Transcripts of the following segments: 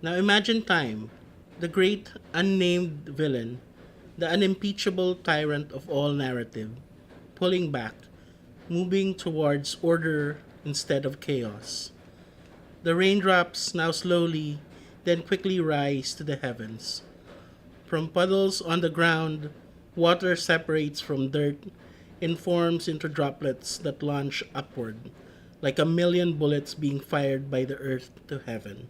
Now imagine time, the great unnamed villain, the unimpeachable tyrant of all narrative, pulling back, moving towards order instead of chaos. The raindrops now slowly, then quickly rise to the heavens. From puddles on the ground, water separates from dirt and forms into droplets that launch upward, like a million bullets being fired by the earth to heaven.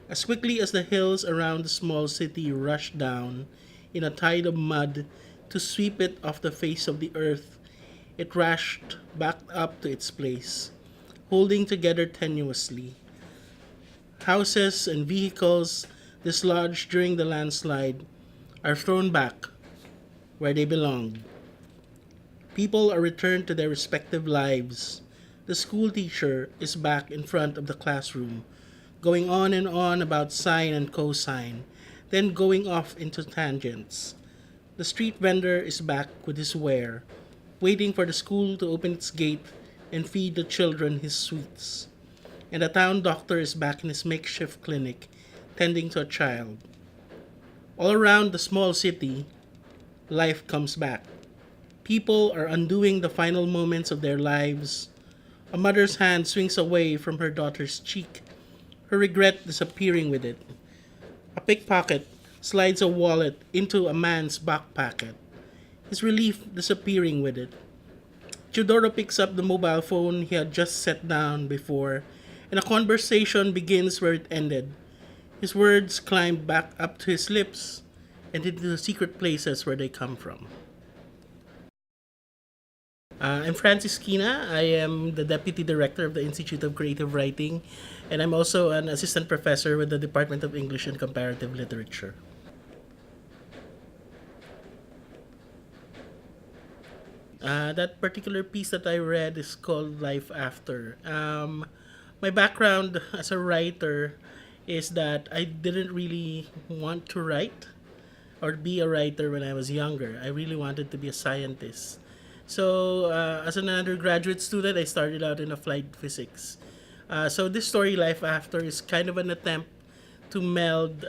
As quickly as the hills around the small city rush down in a tide of mud to sweep it off the face of the earth, it rushed back up to its place, holding together tenuously. Houses and vehicles dislodged during the landslide are thrown back where they belong. People are returned to their respective lives. The school teacher is back in front of the classroom, going on and on about sine and cosine, then going off into tangents. The street vendor is back with his ware, waiting for the school to open its gate and feed the children his sweets. And the town doctor is back in his makeshift clinic, tending to a child. All around the small city, life comes back. People are undoing the final moments of their lives. A mother's hand swings away from her daughter's cheek, her regret disappearing with it. A pickpocket slides a wallet into a man's back pocket, his relief disappearing with it. Teodoro picks up the mobile phone he had just set down before, and a conversation begins where it ended. His words climb back up to his lips and into the secret places where they come from. I'm Francis Quina. I am the Deputy Director of the Institute of Creative Writing, and I'm also an Assistant Professor with the Department of English and Comparative Literature. That particular piece that I read is called Life After. My background as a writer is that I didn't really want to write or be a writer when I was younger. I really wanted to be a scientist. So, as an undergraduate student, I started out in applied physics. So, this story, Life After, is kind of an attempt to meld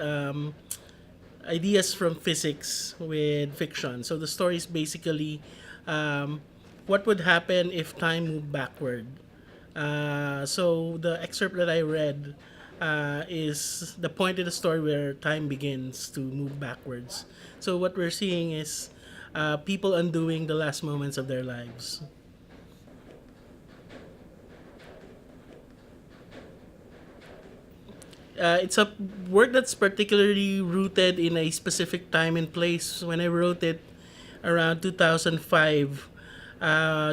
ideas from physics with fiction. So, the story is basically um, what would happen if time moved backward. So, the excerpt that I read is the point in the story where time begins to move backwards. So, what we're seeing is people undoing the last moments of their lives. It's a work that's particularly rooted in a specific time and place. When I wrote it around 2005,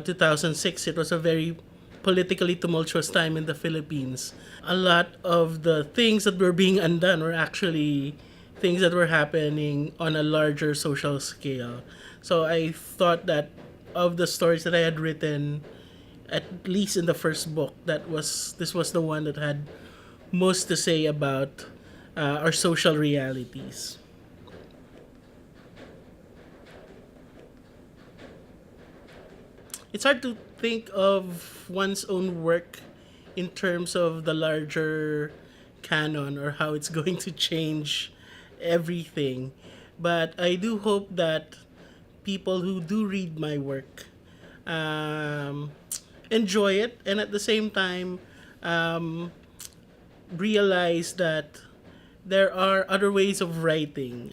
2006, it was a very politically tumultuous time in the Philippines. A lot of the things that were being undone were actually things that were happening on a larger social scale. So I thought that of the stories that I had written, at least in the first book, that was this was the one that had most to say about our social realities. It's hard to think of one's own work in terms of the larger canon or how it's going to change everything. But I do hope that people who do read my work um, enjoy it and at the same time um, realize that there are other ways of writing.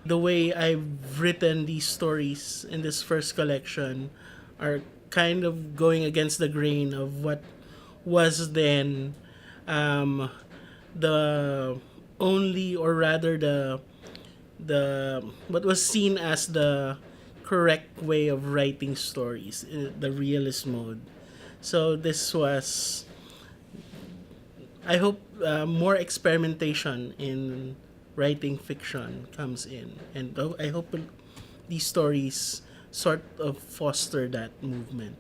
The way I've written these stories in this first collection are kind of going against the grain of what was then um, the only, or rather the what was seen as the correct way of writing stories, the realist mode. So this was, I hope, more experimentation in writing fiction comes in, and I hope these stories sort of foster that movement.